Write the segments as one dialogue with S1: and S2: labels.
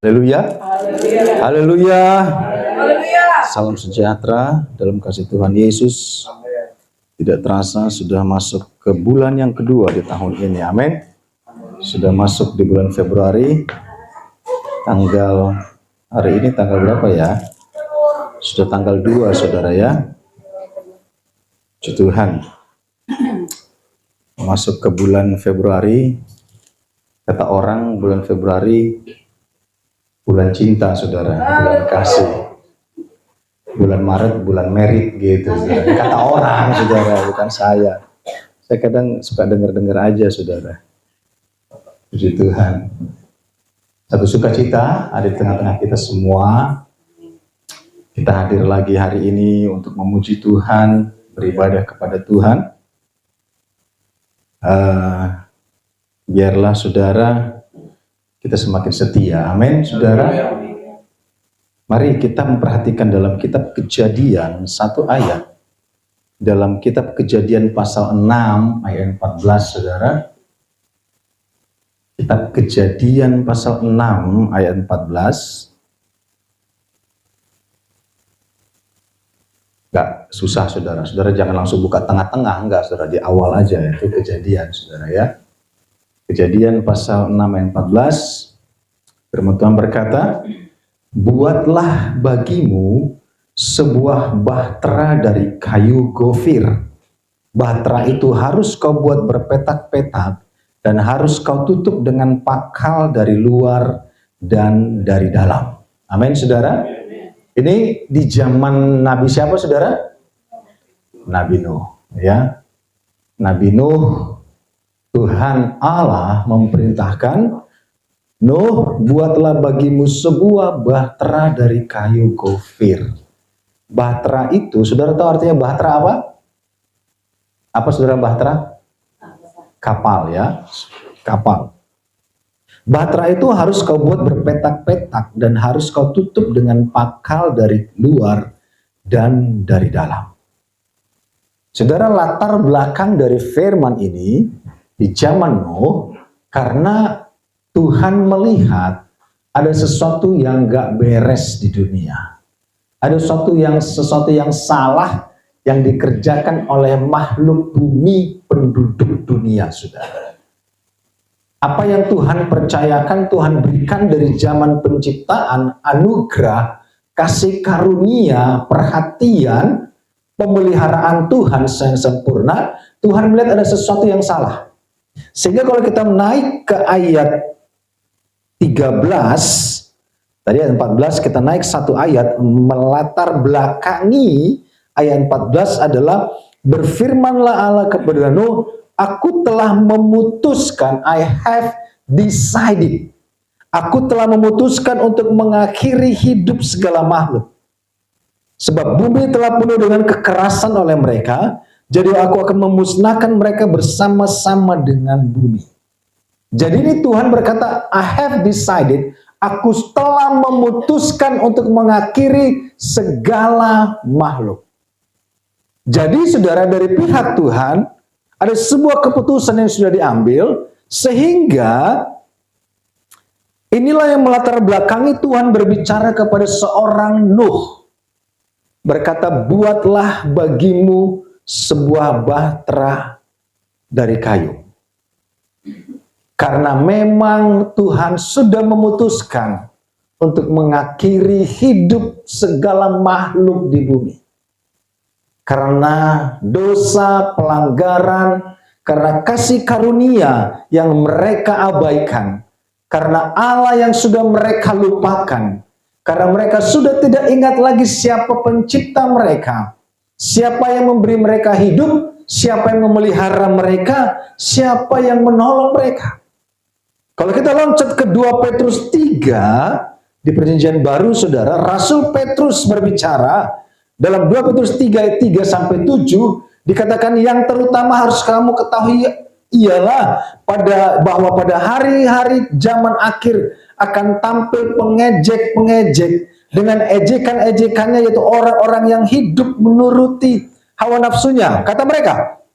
S1: Haleluya.
S2: Haleluya.
S1: Haleluya.
S2: Haleluya.
S1: Salam sejahtera dalam kasih Tuhan Yesus. Tidak terasa sudah masuk ke bulan yang kedua di tahun ini. Amin. Sudah masuk di bulan Februari. Hari ini tanggal berapa ya? Sudah tanggal 2, saudara ya. Puji Tuhan. Masuk ke bulan Februari. Kata orang bulan Februari bulan cinta, saudara, bulan kasih. Bulan Maret, bulan merit gitu, saudara. Kata orang, saudara, bukan saya. Saya kadang suka dengar-dengar aja, saudara. Puji Tuhan. Satu sukacita ada di tengah-tengah kita semua. Kita hadir lagi hari ini untuk memuji Tuhan, beribadah kepada Tuhan. Biarlah saudara kita semakin setia. Amin, saudara. Mari kita memperhatikan dalam kitab Kejadian satu ayat. Dalam kitab Kejadian pasal 6 ayat 14, saudara. Kitab Kejadian pasal 6 ayat 14. Enggak susah, saudara. Saudara jangan langsung buka tengah-tengah, enggak, saudara. Di awal aja, itu Kejadian, saudara ya. Kejadian pasal 6 ayat 14. Firman Tuhan berkata, buatlah bagimu sebuah bahtera dari kayu gofir. Bahtera itu harus kau buat berpetak-petak dan harus kau tutup dengan pakal dari luar dan dari dalam. Amin, saudara. Ini di zaman Nabi siapa, saudara? Nabi Nuh, ya. Nabi Nuh, Tuhan Allah memerintahkan, Nuh, buatlah bagimu sebuah bahtera dari kayu gofir. Bahtera itu, saudara tahu artinya bahtera apa? Apa, saudara, bahtera? Kapal, ya. Kapal. Bahtera itu harus kau buat berpetak-petak dan harus kau tutup dengan pakal dari luar dan dari dalam. Saudara, latar belakang dari firman ini di zaman Nuh, karena Tuhan melihat ada sesuatu yang gak beres di dunia. Ada sesuatu yang salah yang dikerjakan oleh makhluk bumi penduduk dunia, saudara. Apa yang Tuhan percayakan, Tuhan berikan dari zaman penciptaan, anugerah, kasih karunia, perhatian, pemeliharaan Tuhan yang sempurna, Tuhan melihat ada sesuatu yang salah. Sehingga kalau kita naik ke ayat 13, tadi ayat 14, kita naik satu ayat, melatar belakangi ayat 14 adalah, berfirmanlah Allah kepada Nuh, aku telah memutuskan, I have decided. Aku telah memutuskan untuk mengakhiri hidup segala makhluk. Sebab bumi telah penuh dengan kekerasan oleh mereka, jadi aku akan memusnahkan mereka bersama-sama dengan bumi. Jadi ini Tuhan berkata, I have decided, aku telah memutuskan untuk mengakhiri segala makhluk. Jadi saudara, dari pihak Tuhan, ada sebuah keputusan yang sudah diambil, sehingga inilah yang melatar belakangi Tuhan berbicara kepada seorang Nuh. Berkata, buatlah bagimu sebuah bahtera dari kayu. Karena memang Tuhan sudah memutuskan untuk mengakhiri hidup segala makhluk di bumi. Karena dosa, pelanggaran, karena kasih karunia yang mereka abaikan. Karena Allah yang sudah mereka lupakan. Karena mereka sudah tidak ingat lagi siapa pencipta mereka. Siapa yang memberi mereka hidup, siapa yang memelihara mereka, siapa yang menolong mereka. Kalau kita loncat ke 2 Petrus 3, di perjanjian baru, saudara, Rasul Petrus berbicara, dalam 2 Petrus 3 ayat 3 sampai 7, dikatakan yang terutama harus kamu ketahui ialah bahwa pada hari-hari zaman akhir akan tampil pengejek-pengejek dengan ejekan-ejekannya, yaitu orang-orang yang hidup menuruti hawa nafsunya. Kata mereka,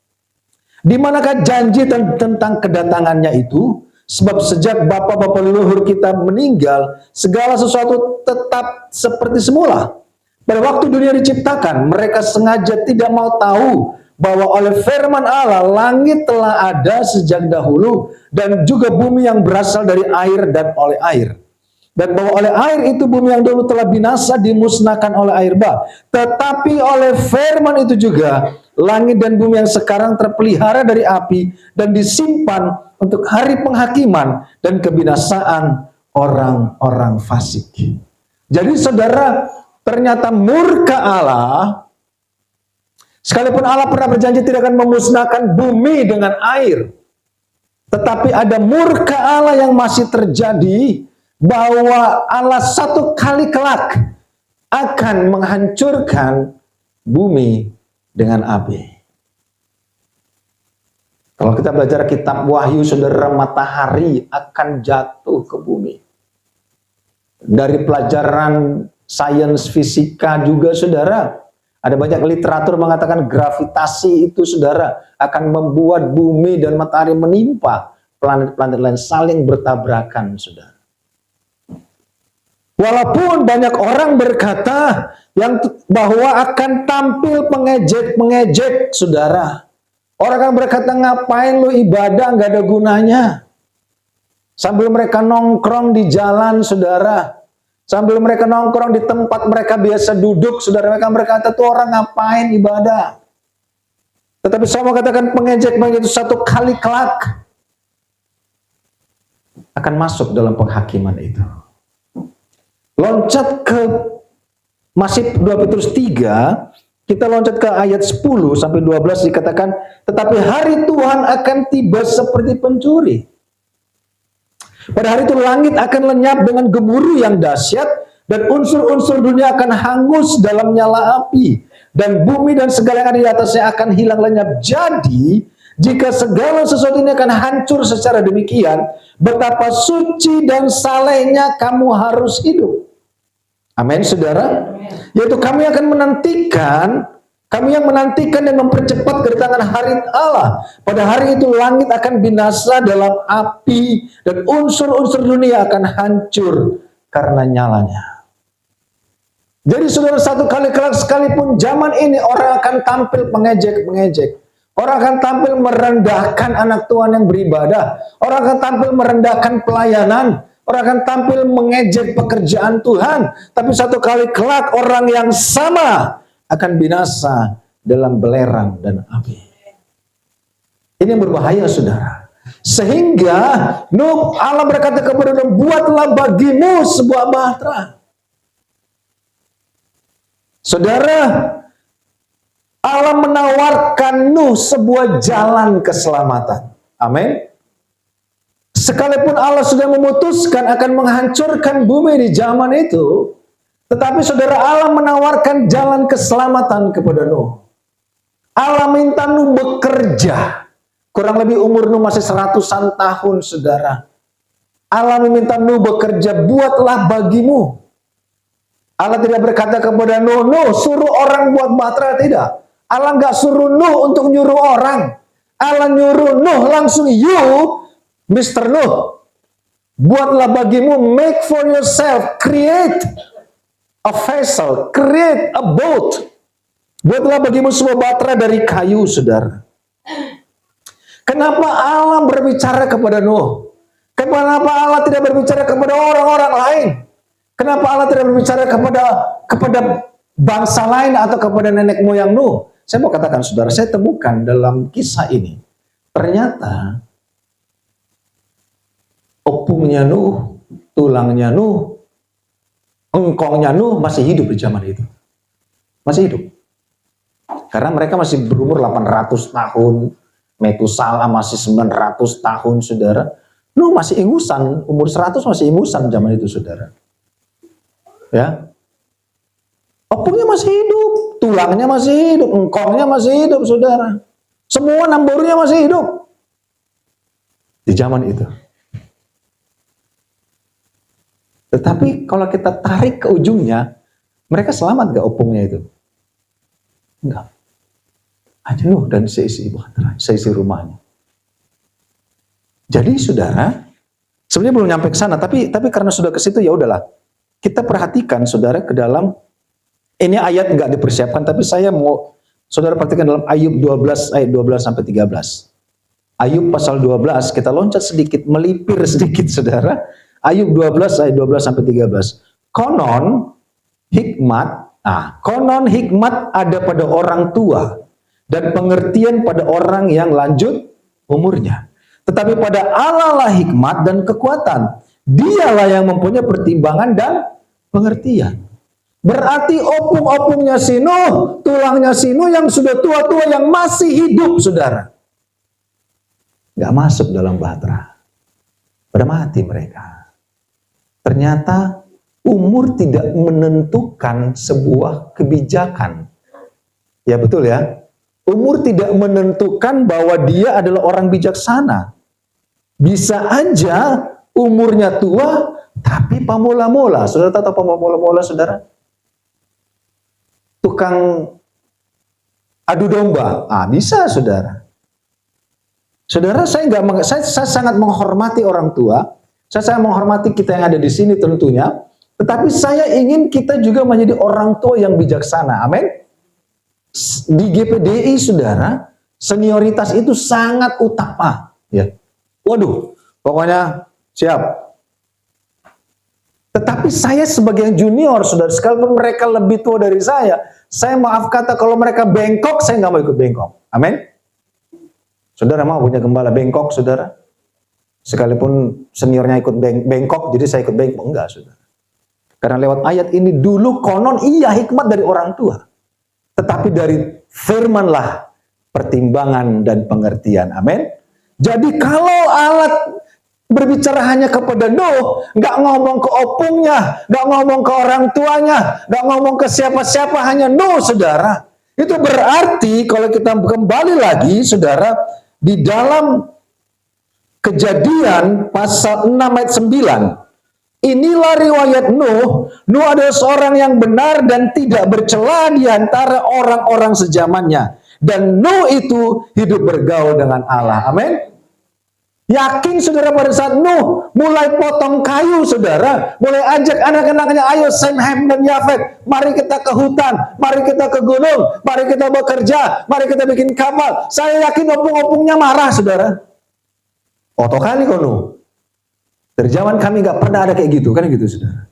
S1: di manakah janji tentang kedatangannya itu? Sebab sejak bapak-bapak leluhur kita meninggal, segala sesuatu tetap seperti semula. Pada waktu dunia diciptakan, mereka sengaja tidak mau tahu bahwa oleh firman Allah, langit telah ada sejak dahulu, dan juga bumi yang berasal dari air dan oleh air. Dan bahwa oleh air itu bumi yang dulu telah binasa dimusnahkan oleh air bah. Tetapi oleh firman itu juga, langit dan bumi yang sekarang terpelihara dari api dan disimpan untuk hari penghakiman dan kebinasaan orang-orang fasik. Jadi saudara, ternyata murka Allah, sekalipun Allah pernah berjanji tidak akan memusnahkan bumi dengan air, tetapi ada murka Allah yang masih terjadi, bahwa Allah satu kali kelak akan menghancurkan bumi dengan api. Kalau kita belajar kitab Wahyu, saudara, matahari akan jatuh ke bumi. Dari pelajaran sains fisika juga, saudara, ada banyak literatur mengatakan gravitasi itu, saudara, akan membuat bumi dan matahari menimpa planet-planet lain, saling bertabrakan, saudara. Walaupun banyak orang berkata bahwa akan tampil pengejek-pengejek, saudara. Orang akan berkata, ngapain lu ibadah, nggak ada gunanya. Sambil mereka nongkrong di jalan, saudara. Sambil mereka nongkrong di tempat mereka biasa duduk, saudara, mereka berkata, tuh orang ngapain ibadah. Tetapi saya mau katakan, pengejek-pengejek itu satu kali kelak akan masuk dalam penghakiman itu. Loncat ke masih 2 Petrus 3, kita loncat ke ayat 10 sampai 12 dikatakan, tetapi hari Tuhan akan tiba seperti pencuri. Pada hari itu langit akan lenyap dengan gemuruh yang dahsyat, dan unsur-unsur dunia akan hangus dalam nyala api, dan bumi dan segala yang ada di atasnya akan hilang lenyap. Jadi, jika segala sesuatu ini akan hancur secara demikian, betapa suci dan salehnya kamu harus hidup. Amin, saudara. Yaitu kami yang menantikan dan mempercepat kedatangan hari Allah. Pada hari itu langit akan binasa dalam api, dan unsur-unsur dunia akan hancur karena nyalanya. Jadi saudara, satu kali kelak sekalipun zaman ini orang akan tampil pengejek-pengejek. Orang akan tampil merendahkan anak Tuhan yang beribadah. Orang akan tampil merendahkan pelayanan. Orang akan tampil mengejek pekerjaan Tuhan. Tapi satu kali kelak orang yang sama akan binasa dalam belerang dan api. Ini yang berbahaya, saudara. Sehingga Allah berkata kepada Nuh, buatlah bagimu sebuah bahtera. Saudara, Allah menawarkan Nuh sebuah jalan keselamatan. Amin. Sekalipun Allah sudah memutuskan akan menghancurkan bumi di zaman itu, tetapi saudara, Allah menawarkan jalan keselamatan kepada Nuh. Allah minta Nuh bekerja. Kurang lebih umur Nuh masih 100-an tahun, saudara. Allah meminta Nuh bekerja, buatlah bagimu. Allah tidak berkata kepada Nuh, Nuh suruh orang buat bahtera, tidak. Allah nggak suruh Nuh untuk nyuruh orang. Allah nyuruh Nuh langsung, you Mr. Nuh, buatlah bagimu, make for yourself, create a vessel, create a boat. Buatlah bagimu sebuah bahtera dari kayu, saudara. Kenapa Allah berbicara kepada Nuh? Kenapa Allah tidak berbicara kepada orang-orang lain? Kenapa Allah tidak berbicara kepada bangsa lain atau kepada nenek moyang Nuh? Saya mau katakan, saudara, saya temukan dalam kisah ini, ternyata opungnya Nuh, tulangnya Nuh, engkongnya Nuh masih hidup di zaman itu. Masih hidup. Karena mereka masih berumur 800 tahun, Metusala masih 900 tahun, saudara. Nuh masih ingusan, umur 100 masih ingusan zaman itu, saudara. Ya. Opungnya masih hidup, tulangnya masih hidup, engkongnya masih hidup, saudara. Semua nambornya masih hidup. Di zaman itu. Tetapi kalau kita tarik ke ujungnya, mereka selamat gak opungnya itu? Enggak. Hanya Nuh dan seisi bahtera, seisi rumahnya. Jadi saudara, Sebenarnya belum nyampe ke sana, tapi karena sudah ke situ ya udahlah. Kita perhatikan saudara ke dalam ini ayat nggak dipersiapkan, tapi saya mau saudara perhatikan dalam Ayub 12 ayat 12 sampai 13. Ayub pasal 12, kita loncat sedikit, melipir sedikit saudara. Ayub 12 ayat 12 sampai 13. Konon hikmat ada pada orang tua dan pengertian pada orang yang lanjut umurnya. Tetapi pada Allah lah hikmat dan kekuatan. Dialah yang mempunyai pertimbangan dan pengertian. Berarti opung-opungnya si Nuh, tulangnya si Nuh yang sudah tua-tua yang masih hidup, saudara. Gak masuk dalam bahtera. Pada mati mereka. Ternyata umur tidak menentukan sebuah kebijakan. Ya betul ya. Umur tidak menentukan bahwa dia adalah orang bijaksana. Bisa aja umurnya tua, tapi pamola-mola. Saudara tahu pamola-mola, saudara? Tukang adu domba. Bisa, saudara. Saudara, saya sangat menghormati orang tua. Saya sangat menghormati kita yang ada di sini tentunya. Tetapi saya ingin kita juga menjadi orang tua yang bijaksana. Amin. Di GPDI, saudara, senioritas itu sangat utama. Ya. Waduh, pokoknya siap. Tetapi saya sebagai junior, saudara, sekalipun mereka lebih tua dari saya maaf kata kalau mereka bengkok, saya nggak mau ikut bengkok. Amin. Saudara mau punya gembala bengkok, saudara? Sekalipun seniornya ikut bengkok, jadi saya ikut bengkok. Enggak, saudara. Karena lewat ayat ini dulu konon iya hikmat dari orang tua. Tetapi dari firmanlah pertimbangan dan pengertian. Amin. Jadi kalau Allah berbicara hanya kepada Nuh, nggak ngomong ke opungnya, nggak ngomong ke orang tuanya, nggak ngomong ke siapa-siapa, hanya Nuh, saudara. Itu berarti kalau kita kembali lagi, saudara, di dalam Kejadian pasal 6 ayat 9. Inilah riwayat Nuh. Nuh adalah seorang yang benar dan tidak bercela di antara orang-orang sezamannya. Dan Nuh itu hidup bergaul dengan Allah. Amin. Yakin saudara pada saat Nuh mulai potong kayu, saudara, mulai ajak anak-anaknya, ayo Sem, Ham, dan Yafet, mari kita ke hutan, mari kita ke gunung, mari kita bekerja, mari kita bikin kapal. Saya yakin opung-opungnya marah, saudara. Oto kali kok Nuh. Dari zaman kami gak pernah ada kayak gitu, kan gitu, saudara.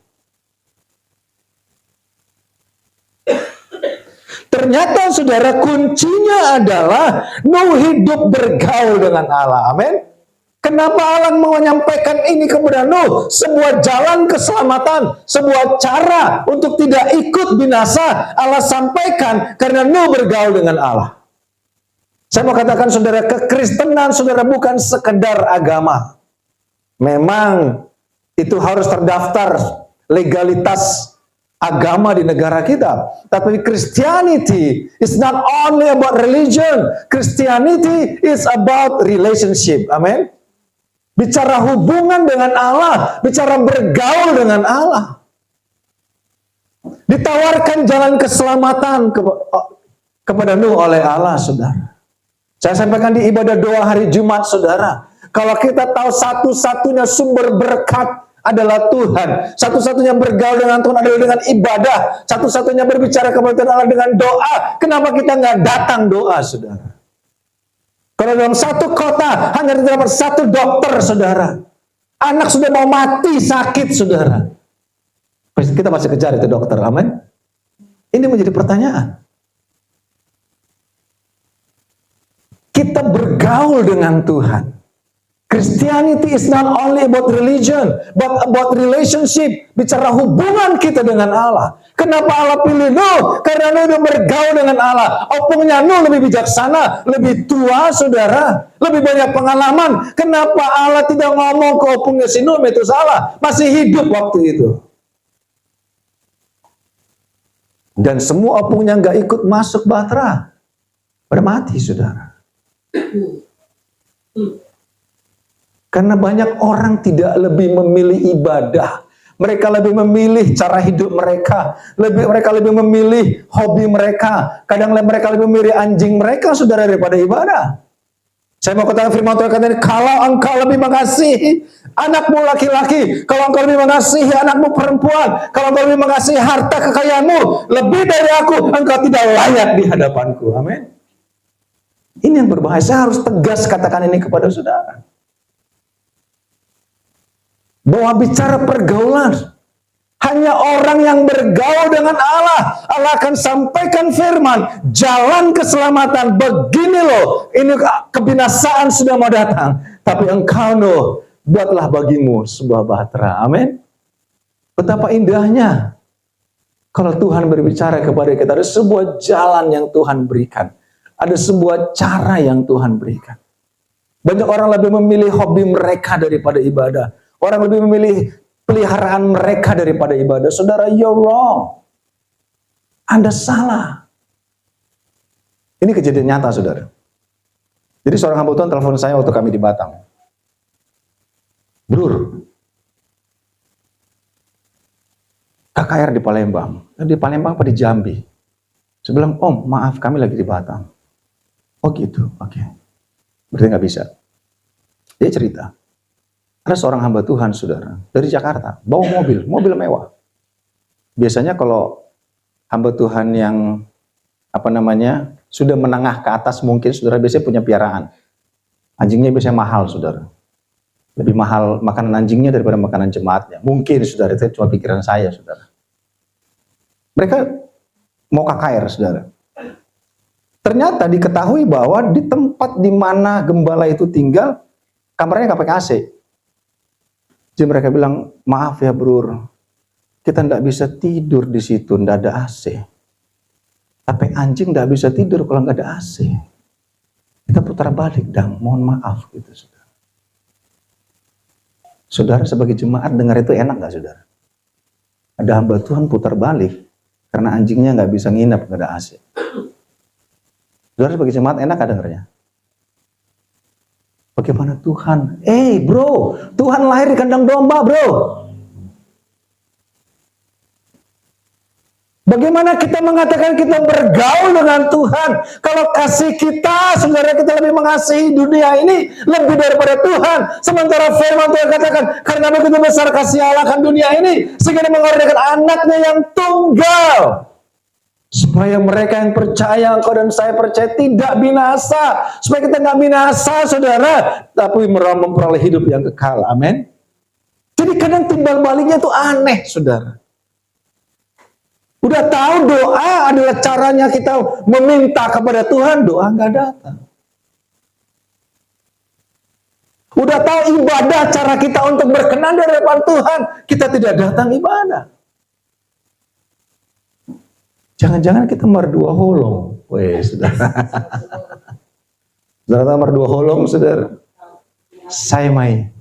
S1: Ternyata, saudara, kuncinya adalah Nuh hidup bergaul dengan Allah. Amin. Kenapa Allah menyampaikan ini kepada Nuh? Sebuah jalan keselamatan, sebuah cara untuk tidak ikut binasa. Allah sampaikan karena Nuh bergaul dengan Allah. Saya mau katakan, saudara, kekristenan, saudara, bukan sekedar agama. Memang itu harus terdaftar legalitas agama di negara kita. Tapi Christianity is not only about religion. Christianity is about relationship. Amin. Bicara hubungan dengan Allah, bicara bergaul dengan Allah. Ditawarkan jalan keselamatan kepada Nuh oleh Allah, saudara. Saya sampaikan di ibadah doa hari Jumat, saudara. Kalau kita tahu satu-satunya sumber berkat adalah Tuhan. Satu-satunya bergaul dengan Tuhan adalah dengan ibadah. Satu-satunya berbicara kepada Tuhan adalah dengan doa. Kenapa kita nggak datang doa, saudara? Kalau dalam satu kota hanya terdapat satu dokter, saudara. Anak sudah mau mati, sakit, saudara. Kita masih kejar itu dokter, amin. Ini menjadi pertanyaan. Kita bergaul dengan Tuhan. Christianity is not only about religion, but about relationship. Bicara hubungan kita dengan Allah. Kenapa Allah pilih Nuh? Karena Nuh bergaul dengan Allah. Opungnya Nuh lebih bijaksana, lebih tua, saudara, lebih banyak pengalaman. Kenapa Allah tidak ngomong ke opungnya si Nuh, itu salah. Masih hidup waktu itu. Dan semua opungnya nggak ikut masuk bahtera. Pada mati, saudara. Karena banyak orang tidak lebih memilih ibadah. Mereka lebih memilih cara hidup mereka. Mereka lebih memilih hobi mereka. Kadang mereka lebih memilih anjing mereka, saudara, daripada ibadah. Saya mau katakan firman Tuhan katanya, kalau engkau lebih mengasihi anakmu laki-laki, kalau engkau lebih mengasihi anakmu perempuan, kalau engkau lebih mengasihi harta kekayaanmu lebih dari aku, engkau tidak layak di hadapanku. Amin. Ini yang berbahaya. Saya harus tegas katakan ini kepada saudara. Bahwa bicara pergaulan, hanya orang yang bergaul dengan Allah, Allah akan sampaikan firman, jalan keselamatan, begini loh, ini kebinasaan sudah mau datang, tapi engkau loh, buatlah bagimu sebuah bahtera. Amin. Betapa indahnya kalau Tuhan berbicara kepada kita, ada sebuah jalan yang Tuhan berikan, ada sebuah cara yang Tuhan berikan. Banyak orang lebih memilih hobi mereka daripada ibadah. Orang lebih memilih peliharaan mereka daripada ibadah. Saudara, you're wrong. Anda salah. Ini kejadian nyata, saudara. Jadi seorang hamba Tuhan telepon saya waktu kami di Batam. Brur, KKR di Palembang. Di Palembang apa di Jambi? Saya bilang, Om, maaf kami lagi di Batam. Oh gitu, oke. Berarti nggak bisa. Dia cerita. Ada seorang hamba Tuhan, saudara, dari Jakarta, bawa mobil mewah. Biasanya kalau hamba Tuhan yang sudah menengah ke atas mungkin, saudara, biasanya punya piaraan. Anjingnya biasanya mahal, saudara. Lebih mahal makanan anjingnya daripada makanan jemaatnya. Mungkin, saudara, itu cuma pikiran saya, saudara. Mereka mau KKR, saudara. Ternyata diketahui bahwa di tempat di mana gembala itu tinggal, kamarnya nggak pakai AC. Jadi mereka bilang, maaf ya Brur, kita nggak bisa tidur di situ, nggak ada AC. Tapi anjing nggak bisa tidur kalau nggak ada AC. Kita putar balik, dang, mohon maaf gitu, saudara. Saudara sebagai jemaat dengar itu enak nggak, saudara? Ada hamba Tuhan putar balik karena anjingnya nggak bisa nginep, nggak ada AC. Saudara sebagai jemaat enak nggak dengarnya? Bagaimana Tuhan? Bro, Tuhan lahir di kandang domba, bro. Bagaimana kita mengatakan kita bergaul dengan Tuhan? Kalau kasih kita, saudara, kita lebih mengasihi dunia ini lebih daripada Tuhan. Sementara firman Tuhan katakan, karena begitu besar kasih Allah akan dunia ini, sehingga Dia mengorbankan anaknya yang tunggal. Supaya mereka yang percaya, engkau dan saya percaya, tidak binasa. Supaya kita nggak binasa, saudara, tapi memperoleh hidup yang kekal. Amin. Jadi kadang timbal baliknya itu aneh, saudara. Udah tahu doa adalah caranya kita meminta kepada Tuhan, doa nggak datang. Udah tahu ibadah cara kita untuk berkenan di hadapan Tuhan, kita tidak datang ibadah. Jangan-jangan kita merdua holong. Weh, saudara. Saudara merdua holong, saudara. Saya mai.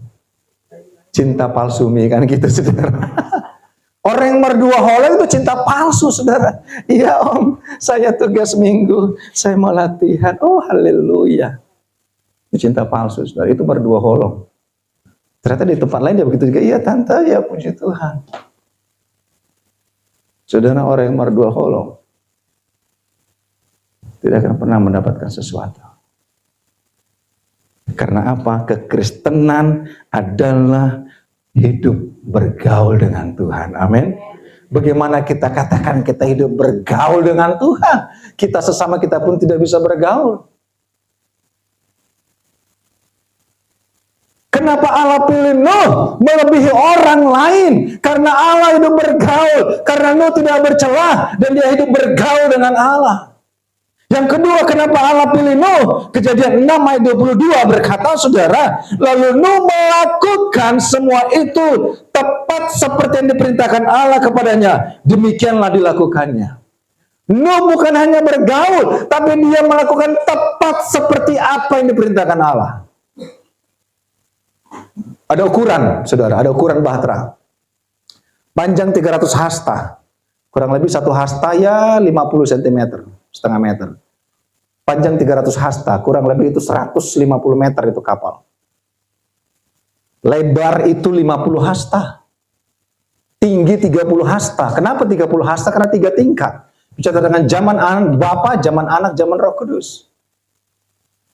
S1: Cinta palsu mi, kan gitu, saudara. Orang yang merdua holong itu cinta palsu, saudara. Iya om, saya tugas minggu, saya mau latihan. Oh haleluya. Itu cinta palsu, saudara. Itu merdua holong. Ternyata di tempat lain dia begitu juga. Iya tante, ya puji Tuhan. Saudara, orang yang merdua holong tidak akan pernah mendapatkan sesuatu. Karena apa? Kekristenan adalah hidup bergaul dengan Tuhan. Amin. Bagaimana kita katakan kita hidup bergaul dengan Tuhan? Kita sesama kita pun tidak bisa bergaul. Kenapa Allah pilih Nuh melebihi orang lain? Karena Allah hidup bergaul. Karena Nuh tidak bercelah dan dia hidup bergaul dengan Allah. Yang kedua, kenapa Allah pilih Nuh? Kejadian 6 ayat 22 berkata, saudara, lalu Nuh melakukan semua itu tepat seperti yang diperintahkan Allah kepadanya. Demikianlah dilakukannya. Nuh bukan hanya bergaul, tapi dia melakukan tepat seperti apa yang diperintahkan Allah. Ada ukuran, saudara, ada ukuran bahtera. Panjang 300 hasta. Kurang lebih 1 hasta ya 50 cm, setengah meter. Panjang 300 hasta, kurang lebih itu 150 meter itu kapal. Lebar itu 50 hasta. Tinggi 30 hasta. Kenapa 30 hasta? Karena 3 tingkat. Bicara dengan zaman Bapa, zaman Anak, zaman Roh Kudus.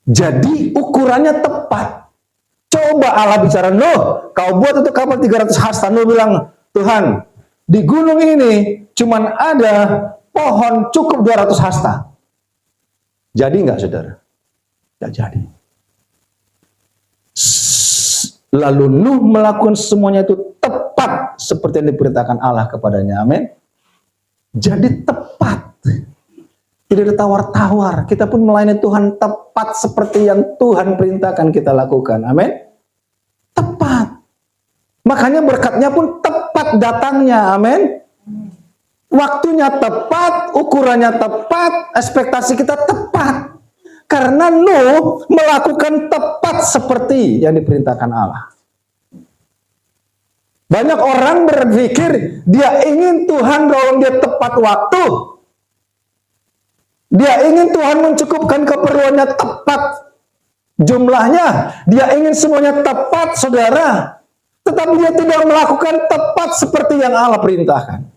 S1: Jadi ukurannya tepat. Coba Allah bicara, Nuh, kau buat itu kapal 300 hasta. Nuh bilang, Tuhan, di gunung ini cuman ada pohon cukup 200 hasta. Jadi nggak, saudara? Nggak jadi. Lalu Nuh melakukan semuanya itu tepat seperti yang diperintahkan Allah kepadanya. Amin. Jadi tepat. Tidak ada tawar-tawar. Kita pun melayani Tuhan tepat seperti yang Tuhan perintahkan kita lakukan. Amin. Tepat. Makanya berkatnya pun tepat datangnya. Amin. Waktunya tepat, ukurannya tepat, ekspektasi kita tepat. Karena Nuh melakukan tepat seperti yang diperintahkan Allah. Banyak orang berpikir dia ingin Tuhan tolong dia tepat waktu. Dia ingin Tuhan mencukupkan keperluannya tepat jumlahnya. Dia ingin semuanya tepat, saudara. Tetapi dia tidak melakukan tepat seperti yang Allah perintahkan.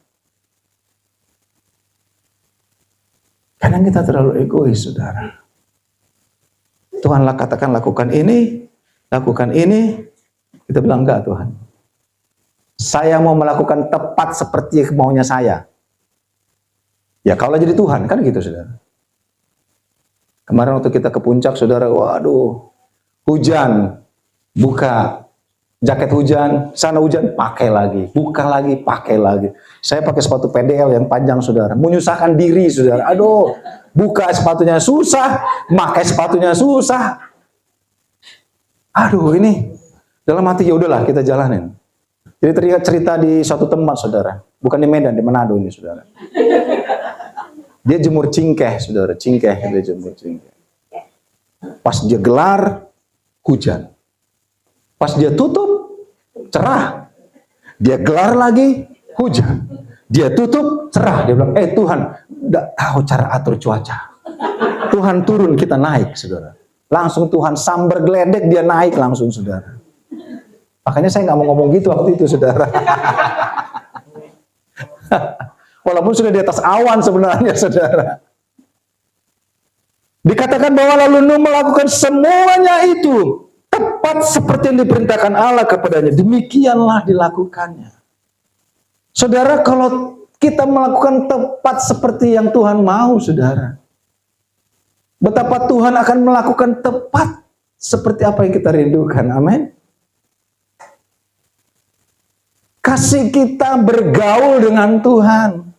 S1: Kadang kita terlalu egois, saudara. Tuhanlah katakan lakukan ini. Kita bilang enggak, Tuhan. Saya mau melakukan tepat seperti maunya saya. Ya kalau jadi Tuhan, kan gitu, saudara. Kemarin waktu kita ke puncak, saudara, waduh, hujan, buka jaket hujan, sana hujan, pakai lagi, buka lagi, pakai lagi. Saya pakai sepatu PDL yang panjang, saudara, menyusahkan diri, saudara. Aduh, buka sepatunya susah, pakai sepatunya susah. Aduh, ini dalam hati ya udahlah kita jalanin. Jadi teringat cerita di suatu tempat, saudara, bukan di Medan, di Manado ini, saudara. Dia jemur cingkeh, saudara, dia jemur cingkeh. Pas dia gelar, hujan. Pas dia tutup, cerah. Dia gelar lagi, hujan. Dia tutup, cerah. Dia bilang, Tuhan, udah tahu cara atur cuaca. Tuhan turun, kita naik, saudara. Langsung Tuhan sambar geledek, dia naik langsung, saudara. Makanya saya nggak mau ngomong gitu waktu itu, saudara. Walaupun sudah di atas awan sebenarnya, saudara. Dikatakan bahwa lalu Nuh melakukan semuanya itu tepat seperti yang diperintahkan Allah kepadanya. Demikianlah dilakukannya. Saudara, kalau kita melakukan tepat seperti yang Tuhan mau, saudara, betapa Tuhan akan melakukan tepat seperti apa yang kita rindukan. Amin. Kasih kita bergaul dengan Tuhan.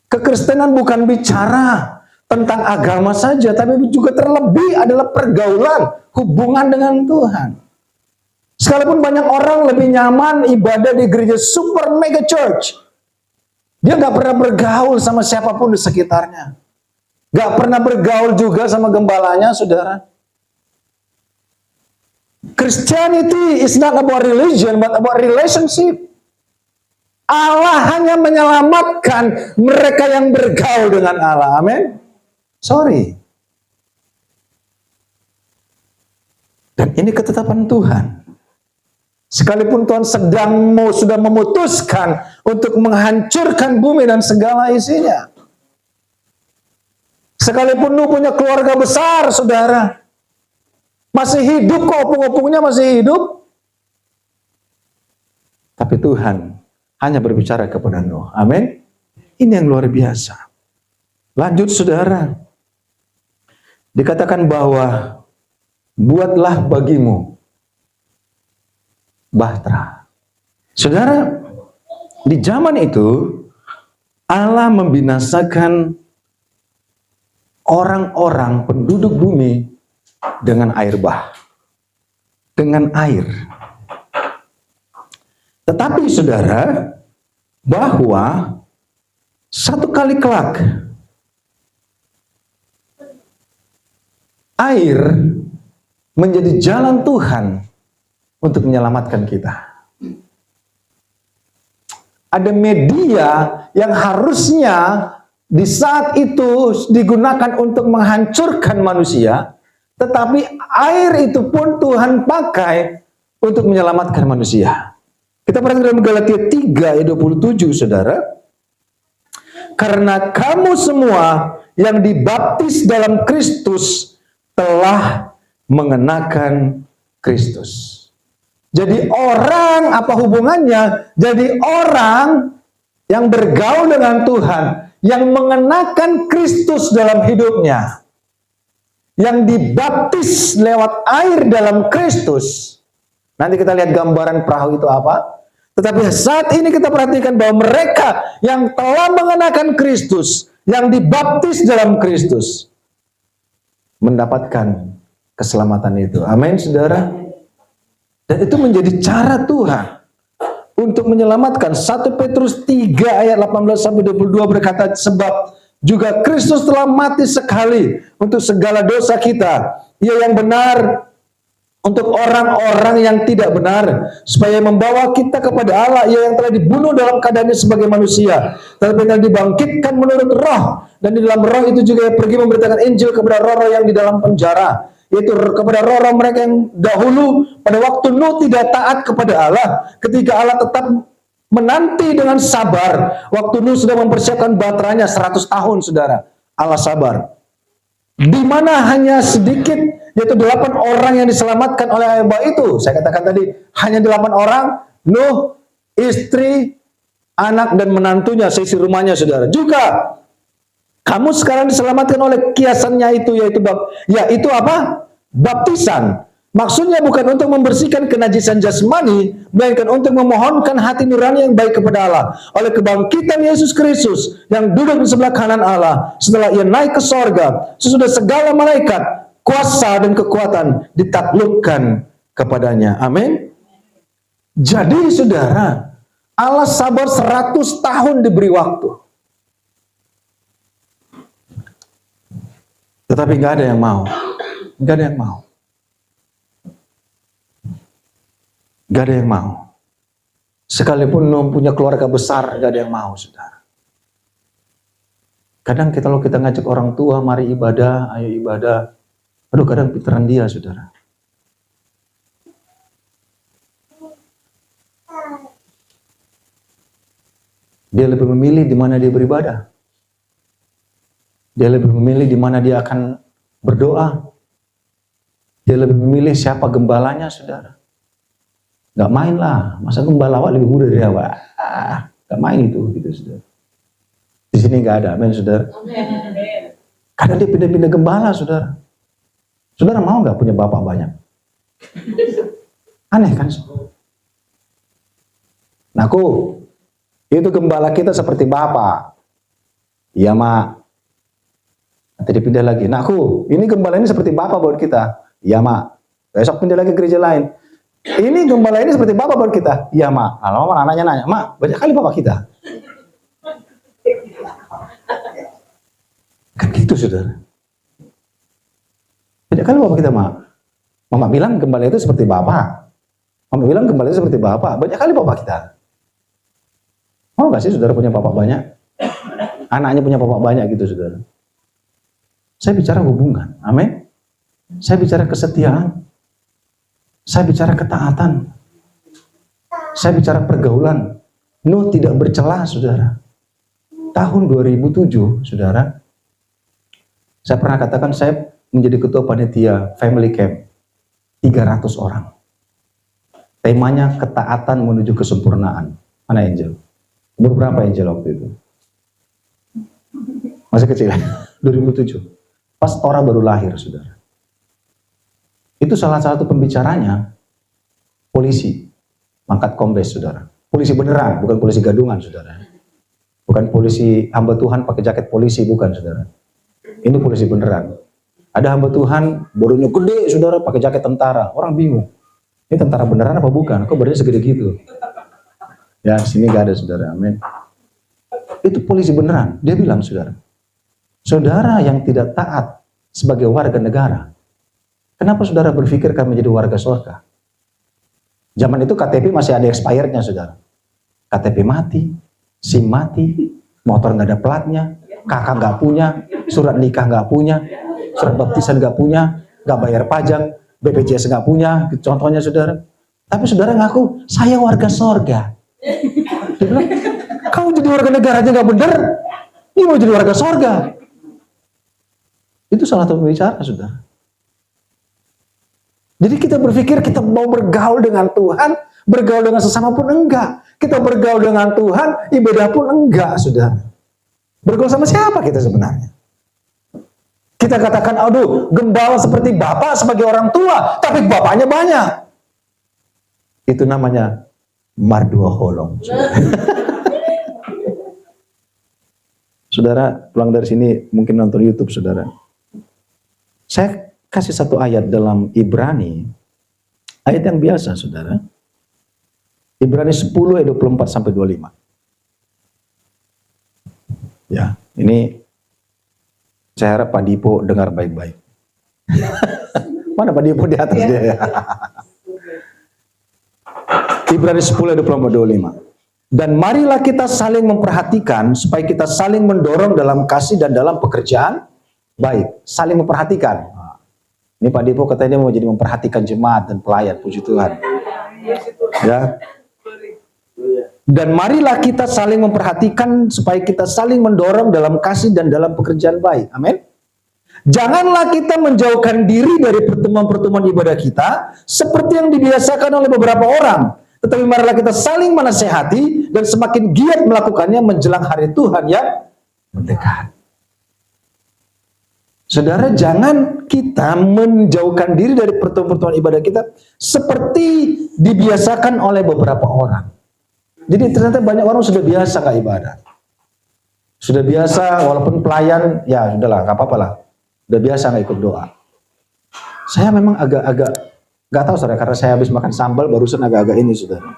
S1: Kekristenan bukan bicara tentang agama saja, tapi juga terlebih adalah pergaulan, hubungan dengan Tuhan. Sekalipun banyak orang lebih nyaman ibadah di gereja super mega church, dia nggak pernah bergaul sama siapapun di sekitarnya. Nggak pernah bergaul juga sama gembalanya, saudara. Christianity is not about religion, but about relationship. Allah hanya menyelamatkan mereka yang bergaul dengan Allah. Amin. Sorry. Dan ini ketetapan Tuhan. Sekalipun Tuhan sudah memutuskan untuk menghancurkan bumi dan segala isinya. Sekalipun Nuh punya keluarga besar, saudara. Masih hidup kok, opung-opungnya masih hidup. Tapi Tuhan hanya berbicara kepada Nuh. Amin. Ini yang luar biasa. Lanjut, saudara. Dikatakan bahwa buatlah bagimu bahtera. Saudara, di zaman itu Allah membinasakan orang-orang penduduk bumi dengan air bah. Dengan air. Tetapi saudara, bahwa satu kali kelak air menjadi jalan Tuhan untuk menyelamatkan kita. Ada media yang harusnya di saat itu digunakan untuk menghancurkan manusia, tetapi air itu pun Tuhan pakai untuk menyelamatkan manusia. Kita perhatikan dalam Galatia 3 ayat 27, saudara. Karena kamu semua yang dibaptis dalam Kristus telah mengenakan Kristus. Jadi orang apa hubungannya? Jadi orang yang bergaul dengan Tuhan, yang mengenakan Kristus dalam hidupnya, yang dibaptis lewat air dalam Kristus. Nanti kita lihat gambaran perahu itu apa. Tetapi saat ini kita perhatikan bahwa mereka yang telah mengenakan Kristus, yang dibaptis dalam Kristus, mendapatkan keselamatan itu. Amin, saudara. Dan itu menjadi cara Tuhan untuk menyelamatkan. 1 Petrus 3 ayat 18-22 berkata, sebab juga Kristus telah mati sekali untuk segala dosa kita. Ia yang benar untuk orang-orang yang tidak benar, supaya membawa kita kepada Allah. Ia yang telah dibunuh dalam keadaannya sebagai manusia, tetapi telah dibangkitkan menurut roh, dan di dalam roh itu juga ia pergi memberitakan Injil kepada roh-roh yang di dalam penjara, yaitu kepada roh-roh mereka yang dahulu pada waktu Nuh tidak taat kepada Allah, ketika Allah tetap menanti dengan sabar. Waktu Nuh sudah mempersiapkan baterainya 100 tahun, saudara, Allah sabar. Di mana hanya sedikit, yaitu 8 orang yang diselamatkan oleh air bah itu. Saya katakan tadi, hanya 8 orang, Nuh, istri, anak, dan menantunya, seisi rumahnya, saudara. Juga kamu sekarang diselamatkan oleh kiasannya itu, yaitu apa? Baptisan. Maksudnya bukan untuk membersihkan kenajisan jasmani, melainkan untuk memohonkan hati nurani yang baik kepada Allah oleh kebangkitan Yesus Kristus yang duduk di sebelah kanan Allah setelah ia naik ke sorga, sesudah segala malaikat, kuasa dan kekuatan ditaklukkan kepadanya. Amin. Jadi saudara, Allah sabar 100 tahun diberi waktu, tetapi nggak ada yang mau. Nggak ada yang mau. Gak ada yang mau. Sekalipun Nuh punya keluarga besar, gak ada yang mau, saudara. Kadang kalau kita ngajak orang tua, mari ibadah, ayo ibadah. Aduh, kadang pitaran dia, saudara. Dia lebih memilih di mana dia beribadah. Dia lebih memilih di mana dia akan berdoa. Dia lebih memilih siapa gembalanya, saudara. Gak main lah, masa gembala awak lebih muda dari awak? Gak main itu, gitu, saudara. Di sini gak ada, amin, saudara. Kadang dia pindah-pindah gembala, saudara. Saudara mau gak punya bapak banyak? Aneh kan? Nah, itu gembala kita seperti bapak. Iya, mak. Nanti dipindah lagi. Nah, ini gembala ini seperti bapak buat kita. Iya, mak. Besok pindah lagi ke gereja lain. Ini gembala ini seperti bapak buat kita. Iya, mak. Kalau anaknya nanya, mak, banyak kali bapak kita. Kan gitu, saudara. Banyak kali bapak kita, mak. Mama bilang gembala itu seperti bapak. Mama bilang gembala itu seperti bapak. Banyak kali bapak kita. Mau gak sih saudara punya bapak banyak? Anaknya punya bapak banyak gitu, saudara. Saya bicara hubungan. Amin. Saya bicara kesetiaan. Saya bicara ketaatan. Saya bicara pergaulan. Nuh tidak bercela, saudara. Tahun 2007, saudara, saya pernah katakan saya menjadi ketua panitia family camp. 300 orang. Temanya ketaatan menuju kesempurnaan. Mana Angel? Umur berapa Angel waktu itu? Masih kecil, 2007. Pas Tora baru lahir, saudara. Itu salah satu pembicaranya polisi, pangkat kombes, saudara. Polisi beneran, bukan polisi gadungan, saudara. Bukan polisi hamba Tuhan pakai jaket polisi, bukan, saudara. Ini polisi beneran. Ada hamba Tuhan, badannya gede, saudara, pakai jaket tentara. Orang bingung. Ini tentara beneran apa bukan? Kok badannya segede gitu? Ya, sini gak ada, saudara. Amin. Itu polisi beneran. Dia bilang, saudara yang tidak taat sebagai warga negara, kenapa saudara berpikir kami menjadi warga surga? Zaman itu KTP masih ada expirednya, saudara. KTP mati, SIM mati, motor nggak ada platnya, kakak nggak punya, surat nikah nggak punya, surat baptisan nggak punya, nggak bayar pajak, BPJS nggak punya, contohnya, saudara. Tapi saudara ngaku, saya warga surga. Dia bilang, kamu jadi warga negara aja nggak bener, ini mau jadi warga surga. Itu salah satu pembicara, saudara. Jadi kita berpikir kita mau bergaul dengan Tuhan, bergaul dengan sesama pun enggak. Kita bergaul dengan Tuhan, ibadah pun enggak, saudara. Bergaul sama siapa kita sebenarnya? Kita katakan, aduh, gembala seperti bapak sebagai orang tua, tapi bapaknya banyak. Itu namanya mardua holong. Saudara, pulang dari sini mungkin nonton YouTube, saudara. Saya kasih satu ayat dalam Ibrani, ayat yang biasa, saudara. Ibrani 10 ayat 24 sampai 25. Ya, ini saya harap Pak Dipo dengar baik-baik. Mana Pak Dipo di atas dia ya? Ibrani 10 ayat 24 25. Dan marilah kita saling memperhatikan supaya kita saling mendorong dalam kasih dan dalam pekerjaan baik. Saling memperhatikan. Ini Pak Dipo katanya mau jadi memperhatikan jemaat dan pelayan, puji Tuhan. Ya. Dan marilah kita saling memperhatikan supaya kita saling mendorong dalam kasih dan dalam pekerjaan baik. Amin. Janganlah kita menjauhkan diri dari pertemuan-pertemuan ibadah kita seperti yang dibiasakan oleh beberapa orang. Tetapi marilah kita saling menasehati dan semakin giat melakukannya menjelang hari Tuhan yang mendekat. Saudara, jangan kita menjauhkan diri dari pertemuan-pertemuan ibadah kita seperti dibiasakan oleh beberapa orang. Jadi ternyata banyak orang sudah biasa nggak ibadah. Sudah biasa walaupun pelayan, ya sudahlah, nggak apa-apa lah. Udah biasa nggak ikut doa. Saya memang agak-agak nggak tahu saudara, karena saya habis makan sambal barusan agak-agak ini saudara.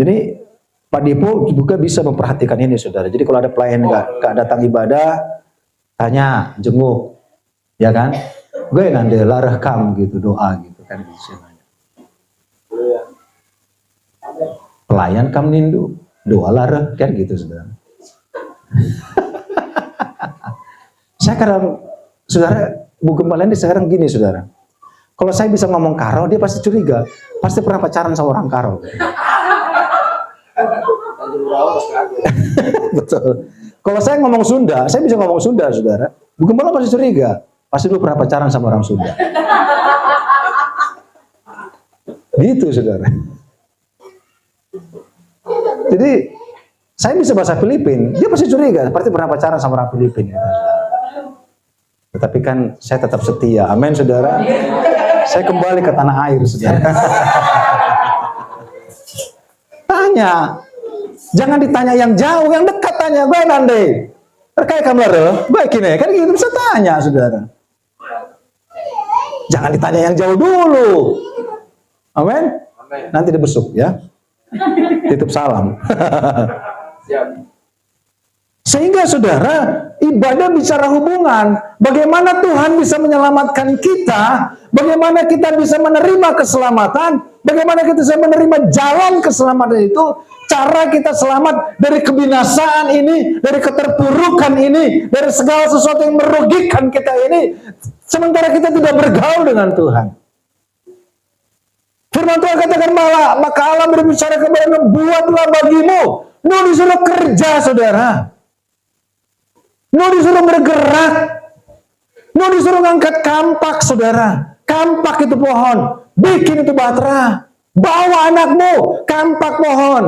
S1: Jadi Pak Dipo juga bisa memperhatikan ini saudara. Jadi kalau ada pelayan nggak datang ibadah, tanya, jenguk, ya kan? Gue nanti lah rekam gitu doa gitu kan istilahnya. Pelayan kam nindu, doa lara kan gitu saudara. Saya kadang, saudara, Bu Gembala ini sekarang gini saudara. Kalau saya bisa ngomong Karo, dia pasti curiga. Pasti pernah pacaran sama orang Karo. Betul. Kalau saya ngomong Sunda, saya bisa ngomong Sunda saudara. Bu Gembala pasti curiga. Pasti lu pernah pacaran sama orang Sunda. Gitu saudara. Jadi saya bisa bahasa Filipin, dia pasti curiga, seperti pernah pacaran sama orang Filipin. Ya, tetapi kan saya tetap setia, amin saudara. Saya kembali ke tanah air saudara. Tanya, jangan ditanya yang jauh, yang dekat tanya. Gue nanti, terkait kamu baik ini, kan gitu bisa tanya saudara. Jangan ditanya yang jauh dulu, amin. Nanti dibesuk ya. Titip salam. Sehingga saudara, ibadah bicara hubungan. Bagaimana Tuhan bisa menyelamatkan kita, bagaimana kita bisa menerima keselamatan, bagaimana kita bisa menerima jalan keselamatan itu, cara kita selamat dari kebinasaan ini, dari keterpurukan ini, dari segala sesuatu yang merugikan kita ini, sementara kita tidak bergaul dengan Tuhan. Firman Tuhan katakan malah, maka Allah berbicara kepada buatlah bagimu. Nuh disuruh kerja saudara. Nuh disuruh bergerak. Nuh disuruh ngangkat kampak saudara. Kampak itu pohon. Bikin itu batra. Bawa anakmu, kampak pohon.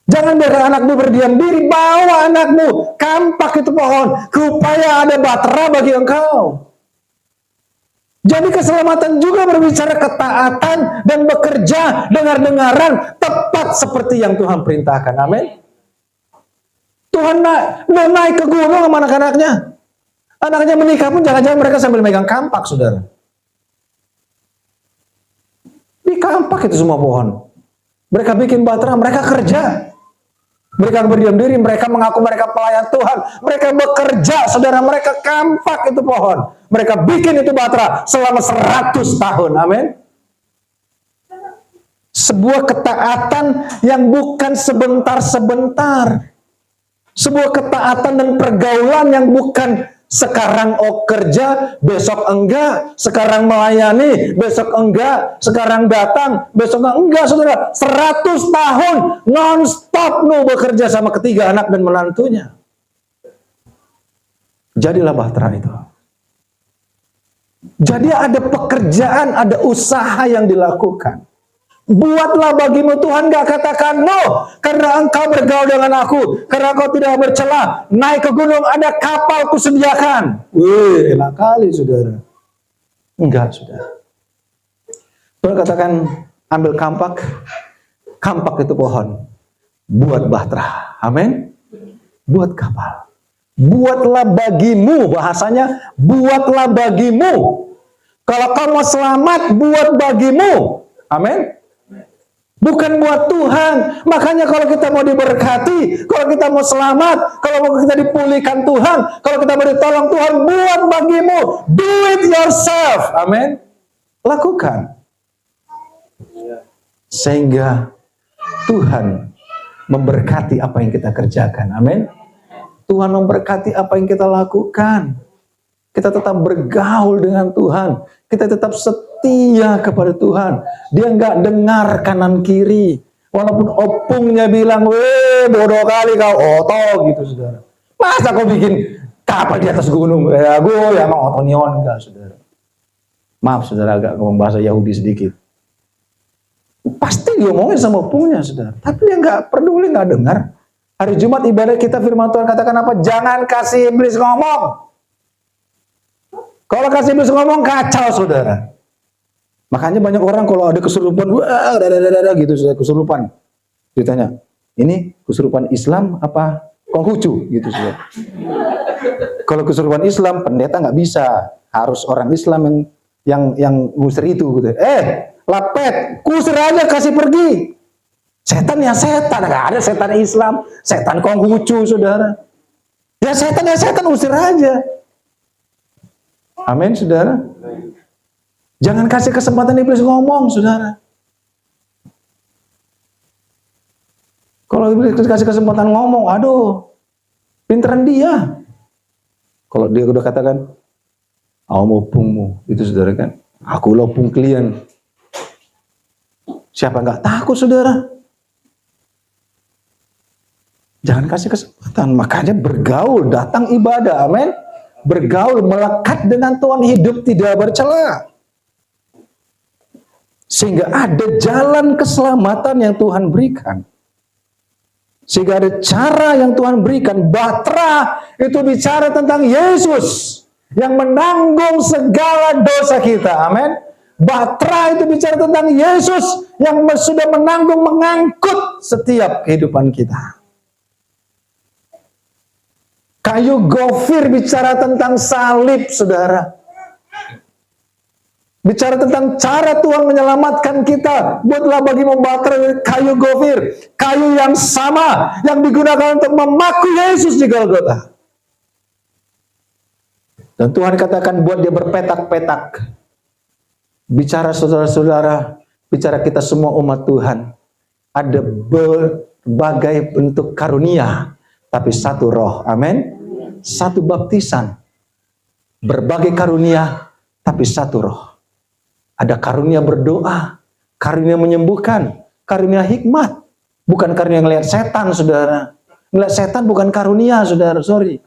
S1: Jangan biarkan anakmu berdiam diri. Bawa anakmu, kampak itu pohon. Supaya ada batra bagi engkau. Jadi keselamatan juga berbicara ketaatan dan bekerja dengar-dengaran tepat seperti yang Tuhan perintahkan. Amin. Tuhan naik ke gunung sama anak-anaknya. Anaknya menikah pun jangan-jangan mereka sambil megang kampak, saudara. Di kampak itu semua pohon. Mereka bikin batra, mereka kerja. Mereka berdiam diri, mereka mengaku mereka pelayan Tuhan. Mereka bekerja, saudara, mereka kampak itu pohon. Mereka bikin itu batra selama 100 tahun, amin. Sebuah ketaatan yang bukan sebentar-sebentar. Sebuah ketaatan dan pergaulan yang bukan sekarang kerja, besok enggak, sekarang melayani, besok enggak, sekarang datang, besok enggak, saudara. 100 tahun non-stop Nuh bekerja sama ketiga anak dan menantunya. Jadilah bahtera itu. Jadi ada pekerjaan, ada usaha yang dilakukan. Buatlah bagimu, Tuhan gak katakan no, karena engkau bergaul dengan aku, karena engkau tidak bercela, naik ke gunung, ada kapal kusediakan. Wih, enak kali saudara. Enggak, saudara. Tuhan katakan, ambil kampak, kampak itu pohon, buat bahtera, amin. Buat kapal, buatlah bagimu, bahasanya buatlah bagimu. Kalau kamu mau selamat, buat bagimu, amin. Bukan buat Tuhan. Makanya kalau kita mau diberkati, kalau kita mau selamat, kalau mau kita dipulihkan Tuhan, kalau kita mau ditolong Tuhan, buat bagimu. Do it yourself. Amin. Lakukan. Sehingga Tuhan memberkati apa yang kita kerjakan. Amin. Tuhan memberkati apa yang kita lakukan. Kita tetap bergaul dengan Tuhan. Kita tetap setia kepada Tuhan. Dia nggak dengar kanan kiri. Walaupun opungnya bilang, weh bodoh kali kau, oto gitu saudara. Masa kau bikin kapal di atas gunung? Ya gue ya emang otonion enggak saudara. Maaf saudara agak ngomong bahasa Yahudi sedikit. Pasti diomongin sama opungnya saudara. Tapi dia nggak peduli, nggak dengar. Hari Jumat ibadah kita firman Tuhan katakan apa? Jangan kasih iblis ngomong. Kalau kasih iblis ngomong kacau saudara. Makanya banyak orang kalau ada kesurupan, wah, gitu sudah kesurupan. Ditanya, ini kesurupan Islam apa Konghucu gitu saudara. Kalau kesurupan Islam pendeta nggak bisa, harus orang Islam yang ngusir itu gitu. Lapet, kusir aja kasih pergi. Setan ya setan, nggak ada setan Islam, setan Konghucu saudara. Ya setan usir aja. Amin, saudara. Jangan kasih kesempatan iblis ngomong, saudara. Kalau iblis kasih kesempatan ngomong, aduh, pinteran dia. Kalau dia udah katakan, mau pungmu, itu saudara kan, aku lopung klien. Siapa nggak takut, saudara? Jangan kasih kesempatan, makanya bergaul, datang ibadah, amin. Bergaul, melekat dengan Tuhan, hidup tidak bercela. Sehingga ada jalan keselamatan yang Tuhan berikan. Sehingga ada cara yang Tuhan berikan. Bahtera itu bicara tentang Yesus yang menanggung segala dosa kita. Amin. Bahtera itu bicara tentang Yesus yang sudah menanggung, mengangkut setiap kehidupan kita. Kayu gofir bicara tentang salib, saudara. Bicara tentang cara Tuhan menyelamatkan kita. Buatlah bagi membakar kayu gofir. Kayu yang sama yang digunakan untuk memaku Yesus di Golgota. Dan Tuhan katakan buat dia berpetak-petak. Bicara saudara-saudara, bicara kita semua umat Tuhan. Ada berbagai bentuk karunia, tapi satu roh. Amin. Satu baptisan, berbagai karunia, tapi satu roh. Ada karunia berdoa, karunia menyembuhkan, karunia hikmat, bukan karunia ngelihat setan, saudara. Ngelihat setan bukan karunia, saudara. Sorry.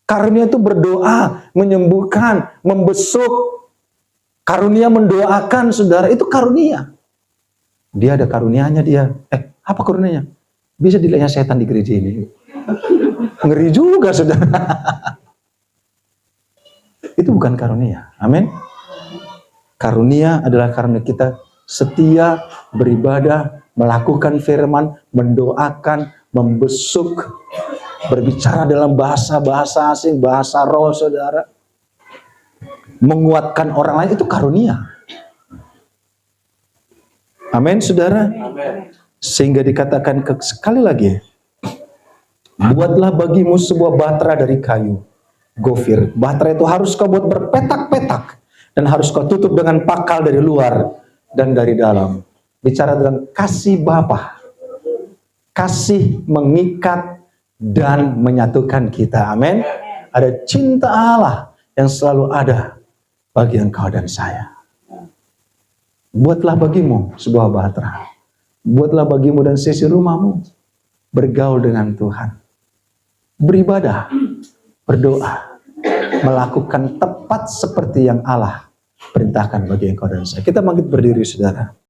S1: Karunia itu berdoa, menyembuhkan, membesuk. Karunia mendoakan, saudara. Itu karunia. Dia ada karunianya dia. Apa karunianya? Bisa dilihatnya setan di gereja ini. Ngeri juga, saudara. Itu bukan karunia. Amin. Karunia adalah karena kita setia beribadah, melakukan firman, mendoakan, membesuk, berbicara dalam bahasa-bahasa asing, bahasa roh, saudara. Menguatkan orang lain, itu karunia. Amin, saudara. Amin. Sehingga dikatakan sekali lagi, buatlah bagimu sebuah bahtera dari kayu gofir. Bahtera itu harus kau buat berpetak-petak dan harus kau tutup dengan pakal dari luar dan dari dalam. Bicara tentang kasih Bapa, kasih mengikat dan menyatukan kita. Amin. Ada cinta Allah yang selalu ada bagi engkau dan saya. Buatlah bagimu sebuah bahtera. Buatlah bagimu dan sisi rumahmu bergaul dengan Tuhan. Beribadah, berdoa, melakukan tepat seperti yang Allah perintahkan bagi engkau dan saya. Kita bangkit berdiri, saudara.